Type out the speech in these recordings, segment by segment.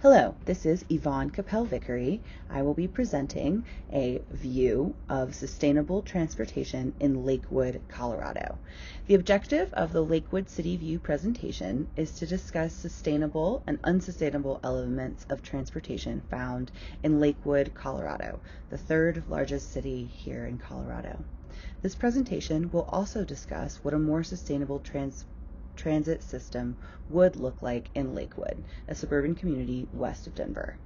Hello, this is Yvonne Cappel Vickery. I will be presenting a view of sustainable transportation in Lakewood, Colorado. The objective of the Lakewood City View presentation is to discuss sustainable and unsustainable elements of transportation found in Lakewood, Colorado, the third largest city here in Colorado. This presentation will also discuss what a more sustainable transit system would look like in Lakewood, a suburban community west of Denver.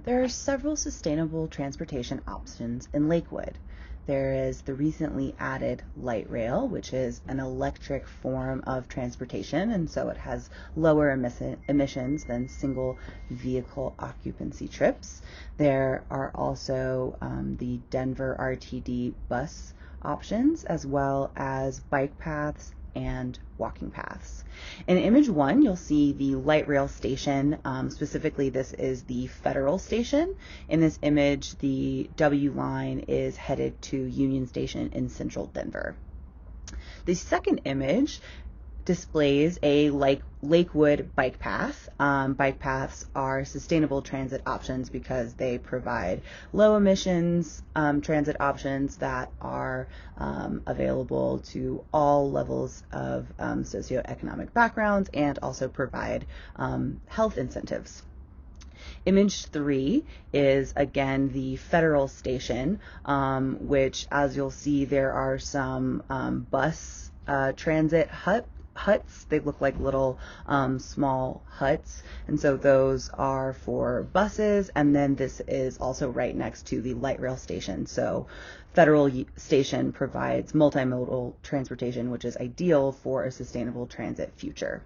There are several sustainable transportation options in Lakewood. There is the recently added light rail, which is an electric form of transportation, and so it has lower emissions than single vehicle occupancy trips. There are also the Denver RTD bus options, as well as bike paths and walking paths. In image one, you'll see the light rail station. Specifically, this is the Federal Station. In this image, the W line is headed to Union Station in central Denver. The second image displays a Lakewood bike path. Bike paths are sustainable transit options because they provide low emissions transit options that are available to all levels of socioeconomic backgrounds and also provide health incentives. Image 3 is again the Federal Station, which, as you'll see, there are some bus transit huts. They look like little small huts, and so those are for buses. And then this is also right next to the light rail station. So Federal Station provides multimodal transportation, which is ideal for a sustainable transit future.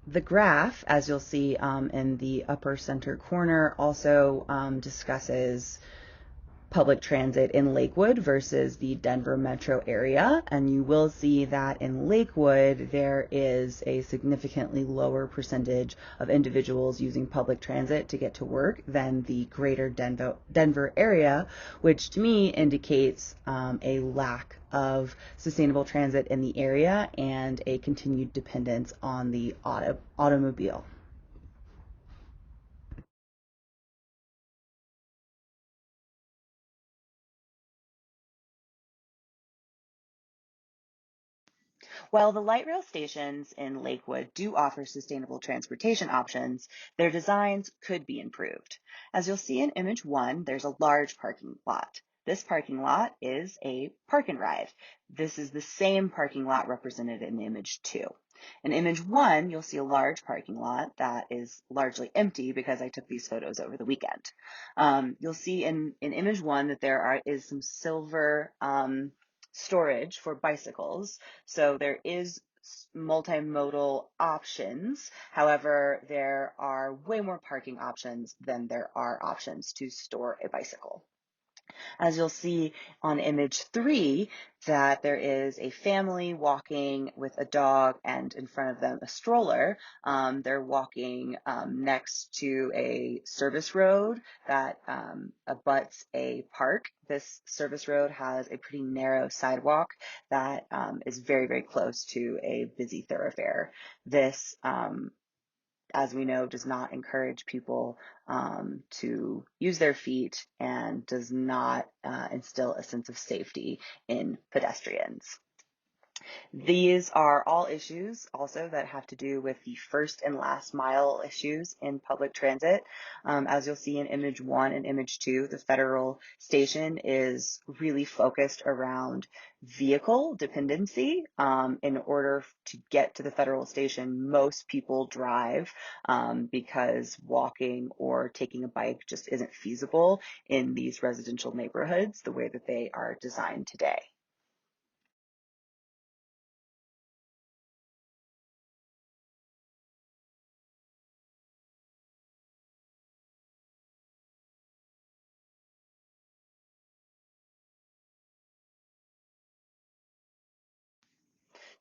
The graph, as you'll see in the upper center corner, also discusses public transit in Lakewood versus the Denver metro area, and you will see that in Lakewood there is a significantly lower percentage of individuals using public transit to get to work than the greater Denver area, which to me indicates a lack of sustainable transit in the area and a continued dependence on the automobile. While the light rail stations in Lakewood do offer sustainable transportation options, their designs could be improved. As you'll see in image 1, there's a large parking lot. This parking lot is a park and ride. This is the same parking lot represented in image 2. In image 1, you'll see a large parking lot that is largely empty because I took these photos over the weekend. You'll see in image 1 that there is some silver storage for bicycles. So there is multimodal options. However, there are way more parking options than there are options to store a bicycle. As you'll see on image 3, that there is a family walking with a dog and in front of them a stroller. They're walking next to a service road that abuts a park. This service road has a pretty narrow sidewalk that is very, very close to a busy thoroughfare. This as we know, does not encourage people to use their feet and does not instill a sense of safety in pedestrians. These are all issues also that have to do with the first and last mile issues in public transit. As you'll see in image 1 and image 2, the federal station is really focused around vehicle dependency. In order to get to the federal station, most people drive because walking or taking a bike just isn't feasible in these residential neighborhoods the way that they are designed today.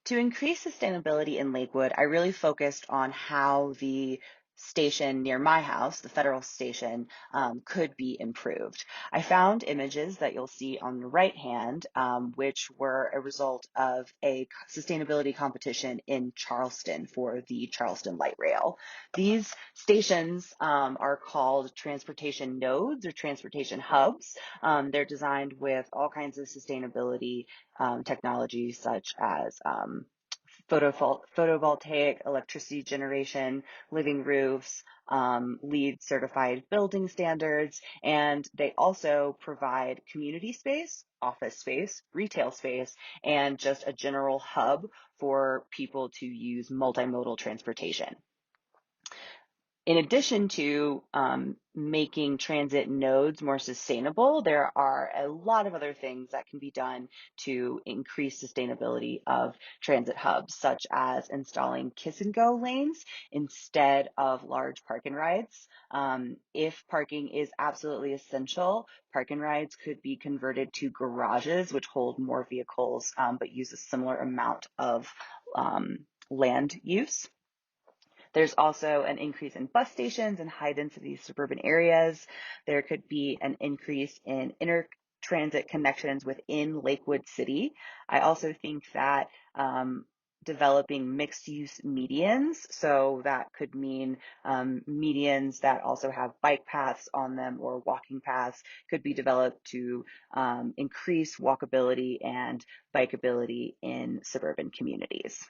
To increase sustainability in Lakewood, I really focused on how the station near my house, the federal station, could be improved. I found images that you'll see on the right hand, which were a result of a sustainability competition in Charleston for the Charleston Light Rail. These stations are called transportation nodes or transportation hubs. They're designed with all kinds of sustainability technologies such as photovoltaic electricity generation, living roofs, LEED certified building standards, and they also provide community space, office space, retail space, and just a general hub for people to use multimodal transportation. In addition to making transit nodes more sustainable, there are a lot of other things that can be done to increase sustainability of transit hubs, such as installing kiss and go lanes instead of large park and rides. If parking is absolutely essential, park and rides could be converted to garages, which hold more vehicles but use a similar amount of land use. There's also an increase in bus stations in high density suburban areas. There could be an increase in transit connections within Lakewood City. I also think that developing mixed use medians, so that could mean medians that also have bike paths on them or walking paths, could be developed to increase walkability and bikeability in suburban communities.